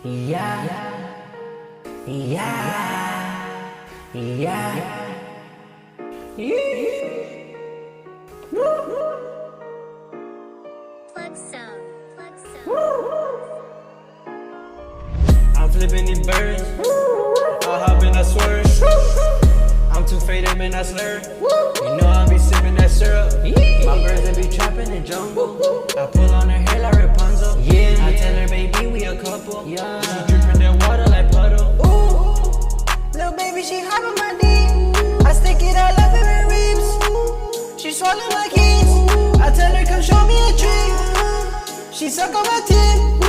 Yeah, yeah, yeah, PlugSonne. I'm flipping these birds, I hop and I swerve. I'm too faded, man, I slur. You know I be sipping that syrup. My birds that be trapping in jungle. I pull on her hair like Rapunzel. I tell her, baby, we a couple. She dripping that water like puddle. Little baby, she hop on my dick. I stick it all up in her ribs. She swallow my keys. I tell her, come show me a trick. She suck on my tip.